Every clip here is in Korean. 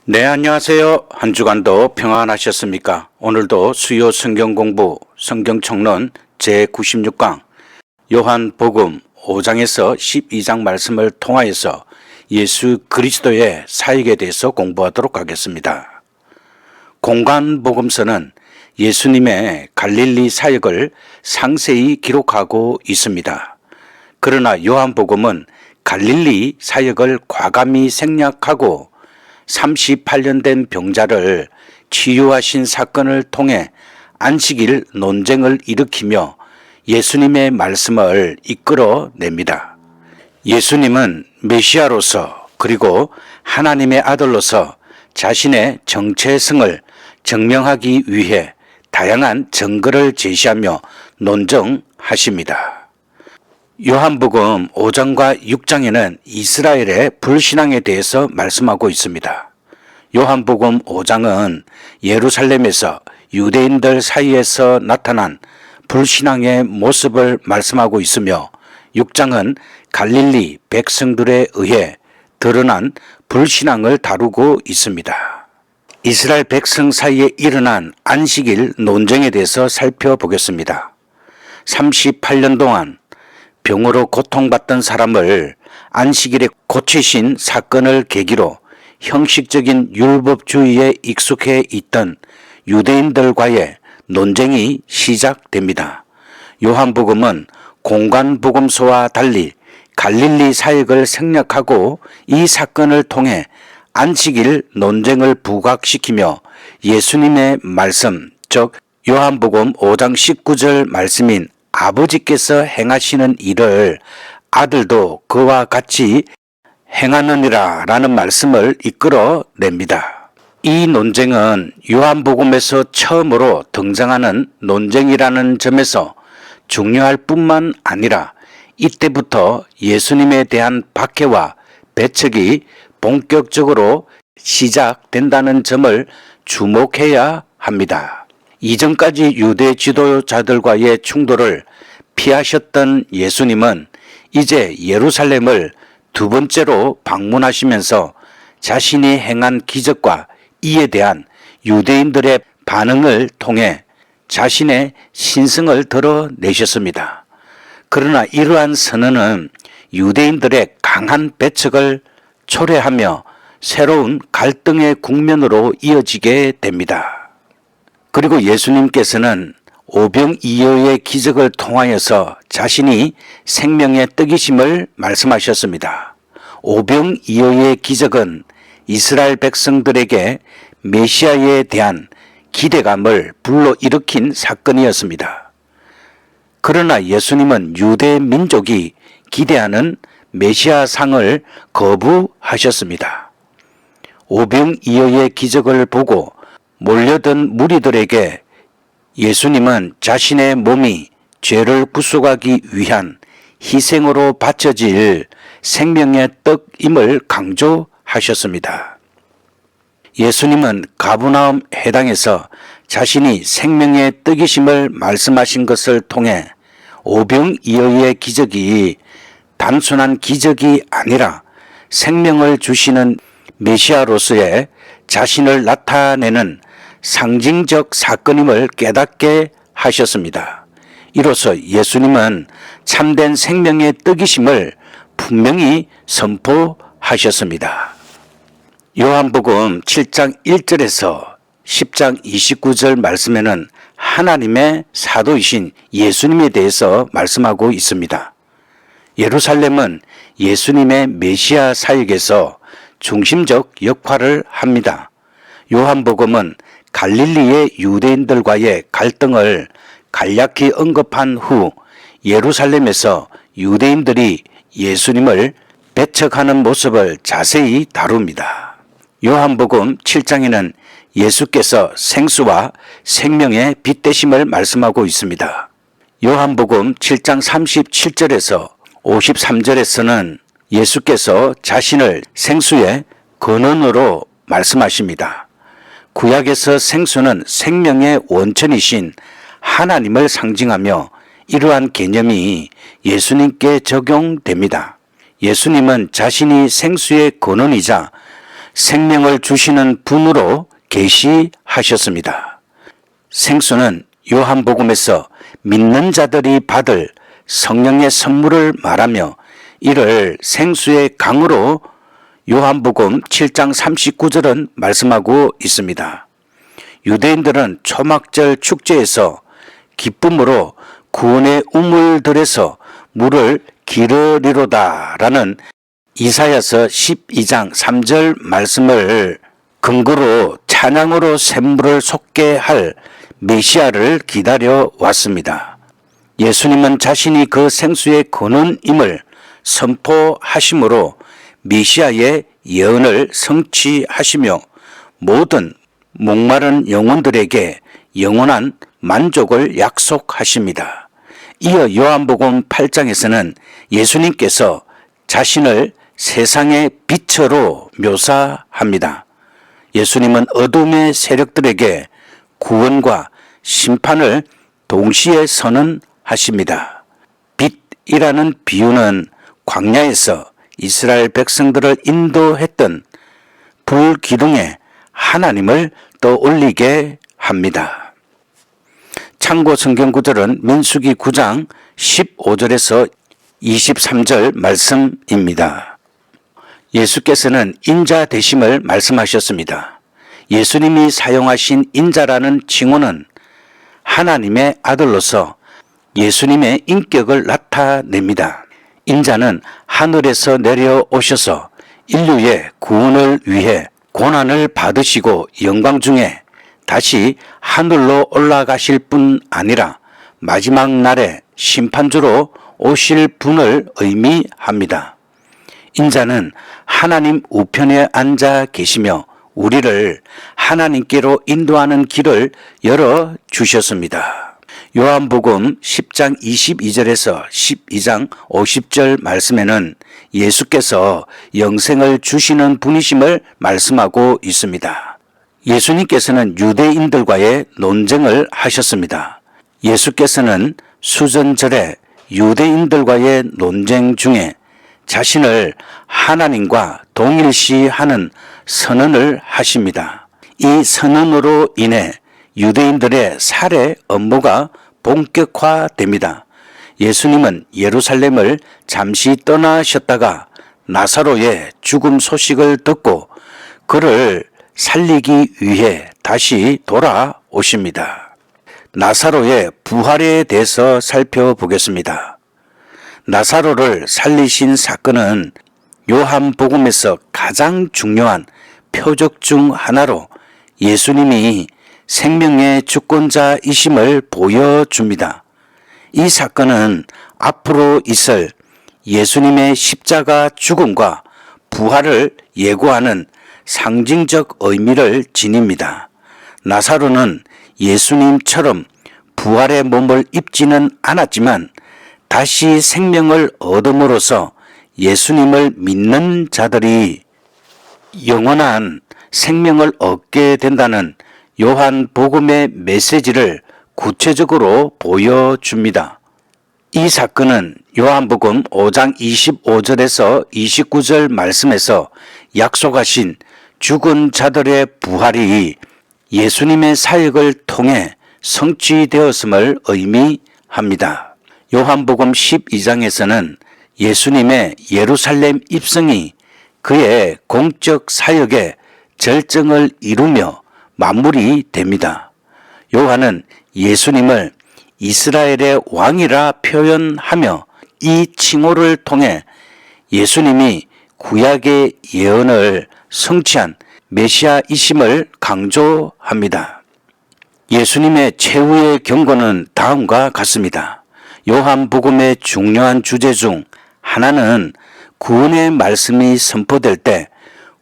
네, 안녕하세요. 한 주간도 평안하셨습니까? 오늘도 수요 성경 공부, 성경 총론 제96강 요한복음 5장에서 12장 말씀을 통하여서 예수 그리스도의 사역에 대해서 공부하도록 하겠습니다. 공관복음서는 예수님의 갈릴리 사역을 상세히 기록하고 있습니다. 그러나 요한복음은 갈릴리 사역을 과감히 생략하고 38년 된 병자를 치유하신 사건을 통해 안식일 논쟁을 일으키며 예수님의 말씀을 이끌어냅니다. 예수님은 메시아로서 그리고 하나님의 아들로서 자신의 정체성을 증명하기 위해 다양한 증거를 제시하며 논증하십니다. 요한복음 5장과 6장에는 이스라엘의 불신앙에 대해서 말씀하고 있습니다. 요한복음 5장은 예루살렘에서 유대인들 사이에서 나타난 불신앙의 모습을 말씀하고 있으며 6장은 갈릴리 백성들에 의해 드러난 불신앙을 다루고 있습니다. 이스라엘 백성 사이에 일어난 안식일 논쟁에 대해서 살펴보겠습니다. 38년 동안 병으로 고통받던 사람을 안식일에 고치신 사건을 계기로 형식적인 율법주의에 익숙해 있던 유대인들과의 논쟁이 시작됩니다. 요한복음은 공관복음서와 달리 갈릴리 사역을 생략하고 이 사건을 통해 안식일 논쟁을 부각시키며 예수님의 말씀, 즉 요한복음 5장 19절 말씀인 아버지께서 행하시는 일을 아들도 그와 같이 행하느니라 라는 말씀을 이끌어냅니다. 이 논쟁은 요한복음에서 처음으로 등장하는 논쟁이라는 점에서 중요할 뿐만 아니라 이때부터 예수님에 대한 박해와 배척이 본격적으로 시작된다는 점을 주목해야 합니다. 이전까지 유대 지도자들과의 충돌을 피하셨던 예수님은 이제 예루살렘을 두 번째로 방문하시면서 자신이 행한 기적과 이에 대한 유대인들의 반응을 통해 자신의 신성을 드러내셨습니다. 그러나 이러한 선언은 유대인들의 강한 배척을 초래하며 새로운 갈등의 국면으로 이어지게 됩니다. 그리고 예수님께서는 오병이어의 기적을 통하여서 자신이 생명의 떡이심을 말씀하셨습니다. 오병이어의 기적은 이스라엘 백성들에게 메시아에 대한 기대감을 불러일으킨 사건이었습니다. 그러나 예수님은 유대 민족이 기대하는 메시아상을 거부하셨습니다. 오병이어의 기적을 보고 몰려든 무리들에게 예수님은 자신의 몸이 죄를 구속하기 위한 희생으로 바쳐질 생명의 떡임을 강조하셨습니다. 예수님은 가버나움 회당에서 자신이 생명의 떡이심을 말씀하신 것을 통해 오병이어의 기적이 단순한 기적이 아니라 생명을 주시는 메시아로서의 자신을 나타내는 상징적 사건임을 깨닫게 하셨습니다. 이로써 예수님은 참된 생명의 떡이심을 분명히 선포하셨습니다. 요한복음 7장 1절에서 10장 29절 말씀에는 하나님의 사도이신 예수님에 대해서 말씀하고 있습니다. 예루살렘은 예수님의 메시아 사역에서 중심적 역할을 합니다. 요한복음은 갈릴리의 유대인들과의 갈등을 간략히 언급한 후 예루살렘에서 유대인들이 예수님을 배척하는 모습을 자세히 다룹니다. 요한복음 7장에는 예수께서 생수와 생명의 빛 되심을 말씀하고 있습니다. 요한복음 7장 37절에서 53절에서는 예수께서 자신을 생수의 근원으로 말씀하십니다. 구약에서 생수는 생명의 원천이신 하나님을 상징하며 이러한 개념이 예수님께 적용됩니다. 예수님은 자신이 생수의 근원이자 생명을 주시는 분으로 계시하셨습니다. 생수는 요한복음에서 믿는 자들이 받을 성령의 선물을 말하며 이를 생수의 강으로 요한복음 7장 39절은 말씀하고 있습니다. 유대인들은 초막절 축제에서 기쁨으로 구원의 우물들에서 물을 기르리로다라는 이사야서 12장 3절 말씀을 근거로 찬양으로 샘물을 솟게 할 메시아를 기다려 왔습니다. 예수님은 자신이 그 생수의 근원임을 선포하심으로 메시아의 예언을 성취하시며 모든 목마른 영혼들에게 영원한 만족을 약속하십니다. 이어 요한복음 8장에서는 예수님께서 자신을 세상의 빛으로 묘사합니다. 예수님은 어둠의 세력들에게 구원과 심판을 동시에 선언하십니다. 빛이라는 비유는 광야에서 이스라엘 백성들을 인도했던 불기둥에 하나님을 떠올리게 합니다. 참고 성경 구절은 민수기 9장 15절에서 23절 말씀입니다. 예수께서는 인자 되심을 말씀하셨습니다. 예수님이 사용하신 인자라는 칭호는 하나님의 아들로서 예수님의 인격을 나타냅니다. 인자는 하늘에서 내려오셔서 인류의 구원을 위해 고난을 받으시고 영광 중에 다시 하늘로 올라가실 뿐 아니라 마지막 날에 심판주로 오실 분을 의미합니다. 인자는 하나님 우편에 앉아 계시며 우리를 하나님께로 인도하는 길을 열어 주셨습니다. 요한복음 10장 22절에서 12장 50절 말씀에는 예수께서 영생을 주시는 분이심을 말씀하고 있습니다. 예수님께서는 유대인들과의 논쟁을 하셨습니다. 예수께서는 수전절에 유대인들과의 논쟁 중에 자신을 하나님과 동일시하는 선언을 하십니다. 이 선언으로 인해 유대인들의 살해 업무가 본격화됩니다. 예수님은 예루살렘을 잠시 떠나셨다가 나사로의 죽음 소식을 듣고 그를 살리기 위해 다시 돌아오십니다. 나사로의 부활에 대해서 살펴보겠습니다. 나사로를 살리신 사건은 요한복음에서 가장 중요한 표적 중 하나로 예수님이 생명의 주권자이심을 보여줍니다. 이 사건은 앞으로 있을 예수님의 십자가 죽음과 부활을 예고하는 상징적 의미를 지닙니다. 나사로는 예수님처럼 부활의 몸을 입지는 않았지만 다시 생명을 얻음으로써 예수님을 믿는 자들이 영원한 생명을 얻게 된다는 요한복음의 메시지를 구체적으로 보여줍니다. 이 사건은 요한복음 5장 25절에서 29절 말씀에서 약속하신 죽은 자들의 부활이 예수님의 사역을 통해 성취되었음을 의미합니다. 요한복음 12장에서는 예수님의 예루살렘 입성이 그의 공적 사역의 절정을 이루며 마무리 됩니다. 요한은 예수님을 이스라엘의 왕이라 표현하며 이 칭호를 통해 예수님이 구약의 예언을 성취한 메시아이심을 강조합니다. 예수님의 최후의 경고는 다음과 같습니다. 요한복음의 중요한 주제 중 하나는 구원의 말씀이 선포될 때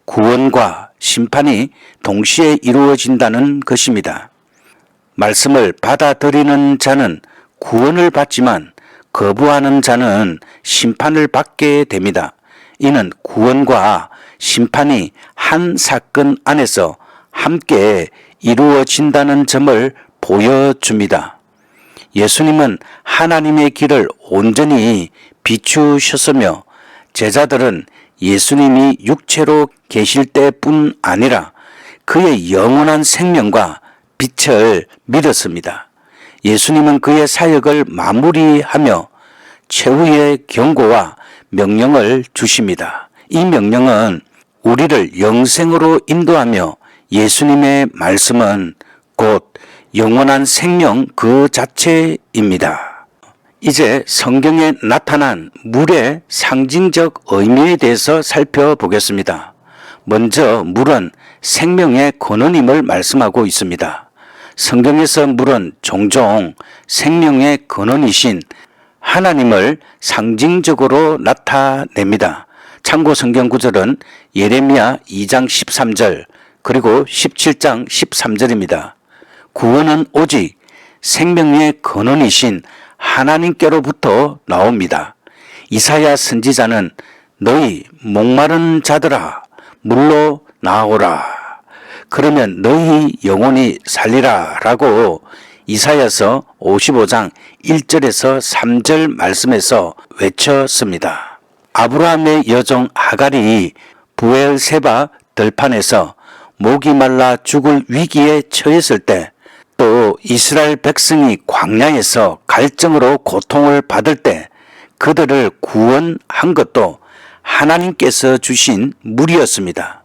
구원과 심판이 동시에 이루어진다는 것입니다. 말씀을 받아들이는 자는 구원을 받지만 거부하는 자는 심판을 받게 됩니다. 이는 구원과 심판이 한 사건 안에서 함께 이루어진다는 점을 보여줍니다. 예수님은 하나님의 길을 온전히 비추셨으며 제자들은 예수님이 육체로 계실 때뿐 아니라 그의 영원한 생명과 빛을 믿었습니다. 예수님은 그의 사역을 마무리하며 최후의 경고와 명령을 주십니다. 이 명령은 우리를 영생으로 인도하며 예수님의 말씀은 곧 영원한 생명 그 자체입니다. 이제 성경에 나타난 물의 상징적 의미에 대해서 살펴보겠습니다. 먼저 물은 생명의 근원임을 말씀하고 있습니다. 성경에서 물은 종종 생명의 근원이신 하나님을 상징적으로 나타냅니다. 참고 성경 구절은 예레미야 2장 13절 그리고 17장 13절입니다. 구원은 오직 생명의 근원이신 하나님께로부터 나옵니다. 이사야 선지자는 너희 목마른 자들아 물로 나오라. 그러면 너희 영혼이 살리라 라고 이사야서 55장 1절에서 3절 말씀에서 외쳤습니다. 아브라함의 여종 하갈이 브엘세바 들판에서 목이 말라 죽을 위기에 처했을 때, 또 이스라엘 백성이 광야에서 갈증으로 고통을 받을 때 그들을 구원한 것도 하나님께서 주신 물이었습니다.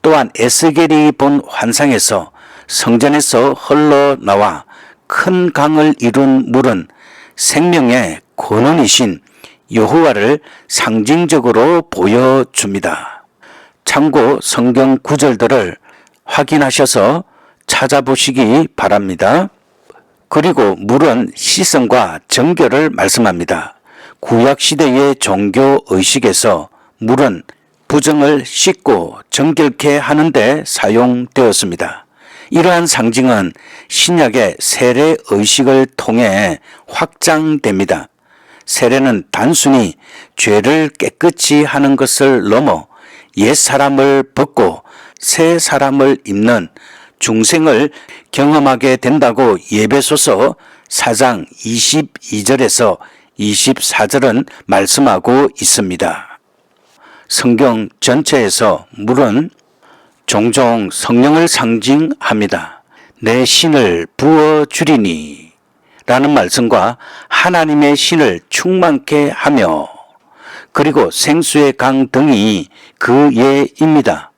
또한 에스겔이 본 환상에서 성전에서 흘러나와 큰 강을 이룬 물은 생명의 근원이신 여호와를 상징적으로 보여줍니다. 참고 성경 구절들을 확인하셔서 찾아보시기 바랍니다. 그리고 물은 시선과 정결을 말씀합니다. 구약시대의 종교의식에서 물은 부정을 씻고 정결케 하는 데 사용되었습니다. 이러한 상징은 신약의 세례의식을 통해 확장됩니다. 세례는 단순히 죄를 깨끗이 하는 것을 넘어 옛사람을 벗고 새 사람을 입는 중생을 경험하게 된다고 에베소서 4장 22절에서 24절은 말씀하고 있습니다. 성경 전체에서 물은 종종 성령을 상징합니다. 내 신을 부어주리니 라는 말씀과 하나님의 신을 충만케 하며, 그리고 생수의 강 등이 그 예입니다.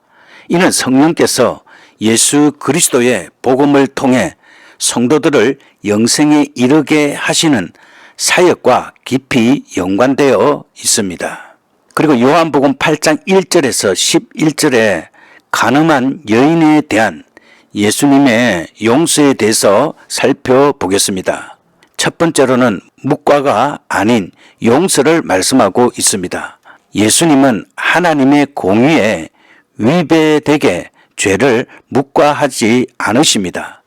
이는 성령께서 예수 그리스도의 복음을 통해 성도들을 영생에 이르게 하시는 사역과 깊이 연관되어 있습니다. 그리고 요한복음 8장 1절에서 11절에 간음한 여인에 대한 예수님의 용서에 대해서 살펴보겠습니다. 첫 번째로는 묵과가 아닌 용서를 말씀하고 있습니다. 예수님은 하나님의 공의에 위배되게 죄를 묵과하지 않으십니다.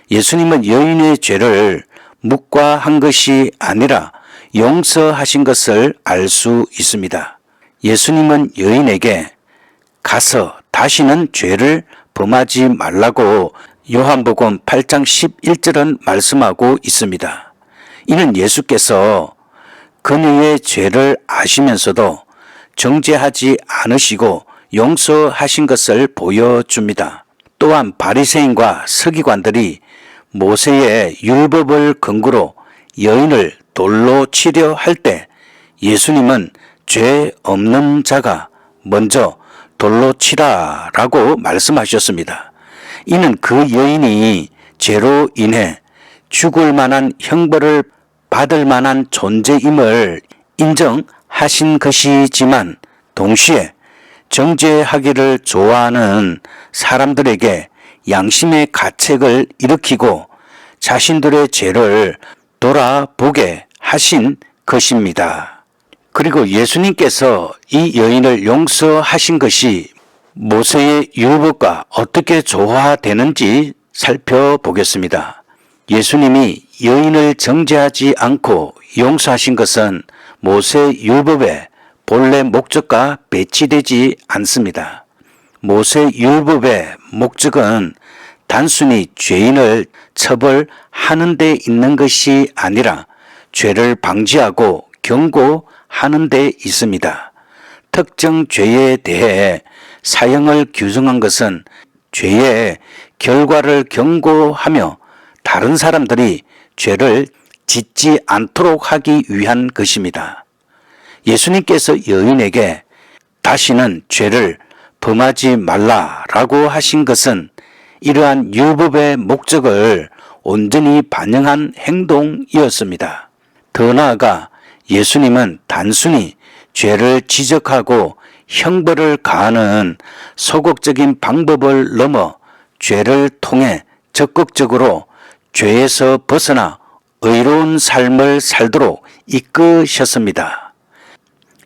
예수님은 여인의 죄를 묵과한 것이 아니라 용서하신 것을 알 수 있습니다. 예수님은 여인에게 가서 다시는 죄를 범하지 말라고 요한복음 8장 11절은 말씀하고 있습니다. 이는 예수께서 그녀의 죄를 아시면서도 정죄하지 않으시고 용서하신 것을 보여줍니다. 또한 바리새인과 서기관들이 모세의 율법을 근거로 여인을 돌로 치려 할 때 예수님은 죄 없는 자가 먼저 돌로 치라라고 말씀하셨습니다. 이는 그 여인이 죄로 인해 죽을 만한 형벌을 받을 만한 존재임을 인정하신 것이지만, 동시에 정죄하기를 좋아하는 사람들에게 양심의 가책을 일으키고 자신들의 죄를 돌아보게 하신 것입니다. 그리고 예수님께서 이 여인을 용서하신 것이 모세의 율법과 어떻게 조화되는지 살펴보겠습니다. 예수님이 여인을 정죄하지 않고 용서하신 것은 모세 율법의 본래 목적과 배치되지 않습니다. 모세 율법의 목적은 단순히 죄인을 처벌하는 데 있는 것이 아니라 죄를 방지하고 경고하는 데 있습니다. 특정 죄에 대해 사형을 규정한 것은 죄의 결과를 경고하며 다른 사람들이 죄를 짓지 않도록 하기 위한 것입니다. 예수님께서 여인에게 다시는 죄를 범하지 말라라고 하신 것은 이러한 율법의 목적을 온전히 반영한 행동이었습니다. 더 나아가 예수님은 단순히 죄를 지적하고 형벌을 가하는 소극적인 방법을 넘어 죄를 통해 적극적으로 죄에서 벗어나 의로운 삶을 살도록 이끄셨습니다.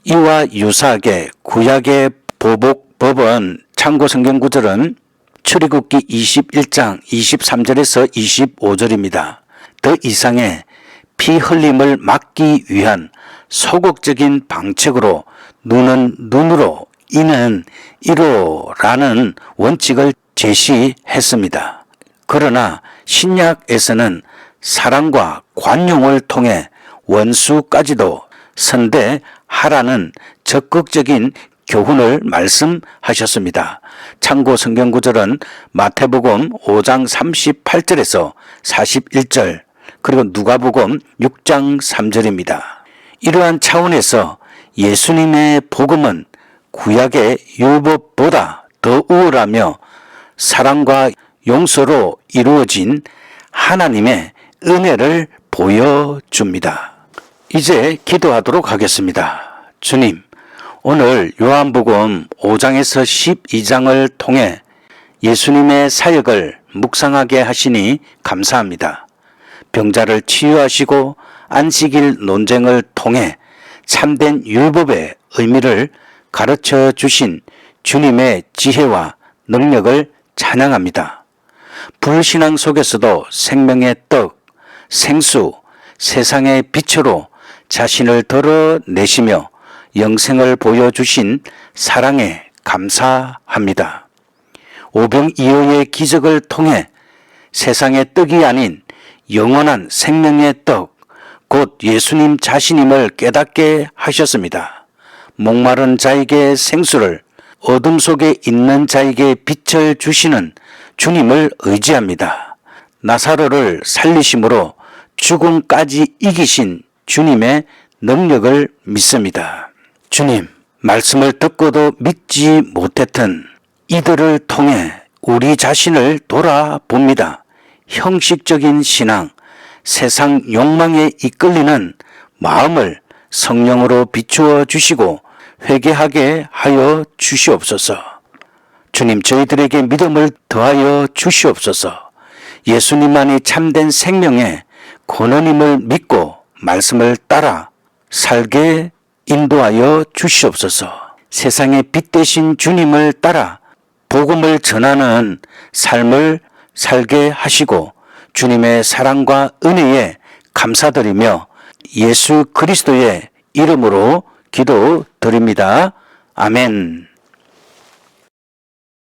이와 유사하게 구약의 보복법은 참고 성경 구절은 출애굽기 21장 23절에서 25절입니다. 더 이상의 피 흘림을 막기 위한 소극적인 방책으로 눈은 눈으로 이는 이로라는 원칙을 제시했습니다. 그러나 신약에서는 사랑과 관용을 통해 원수까지도 선대하라는 적극적인 교훈을 말씀하셨습니다. 참고 성경 구절은 마태복음 5장 38절에서 41절 그리고 누가복음 6장 3절입니다. 이러한 차원에서 예수님의 복음은 구약의 율법보다 더 우월하며 사랑과 용서로 이루어진 하나님의 은혜를 보여줍니다. 이제 기도하도록 하겠습니다. 주님, 오늘 요한복음 5장에서 12장을 통해 예수님의 사역을 묵상하게 하시니 감사합니다. 병자를 치유하시고 안식일 논쟁을 통해 참된 율법의 의미를 가르쳐 주신 주님의 지혜와 능력을 찬양합니다. 불신앙 속에서도 생명의 떡, 생수, 세상의 빛으로 자신을 드러내시며 영생을 보여주신 사랑에 감사합니다. 오병이어의 기적을 통해 세상의 떡이 아닌 영원한 생명의 떡, 곧 예수님 자신임을 깨닫게 하셨습니다. 목마른 자에게 생수를, 어둠 속에 있는 자에게 빛을 주시는 주님을 의지합니다. 나사로를 살리심으로 죽음까지 이기신 주님의 능력을 믿습니다. 주님, 말씀을 듣고도 믿지 못했던 이들을 통해 우리 자신을 돌아봅니다. 형식적인 신앙, 세상 욕망에 이끌리는 마음을 성령으로 비추어 주시고 회개하게 하여 주시옵소서. 주님, 저희들에게 믿음을 더하여 주시옵소서. 예수님만이 참된 생명의 권원임을 믿고 말씀을 따라 살게 인도하여 주시옵소서. 세상의 빛 되신 주님을 따라 복음을 전하는 삶을 살게 하시고 주님의 사랑과 은혜에 감사드리며 예수 그리스도의 이름으로 기도드립니다. 아멘.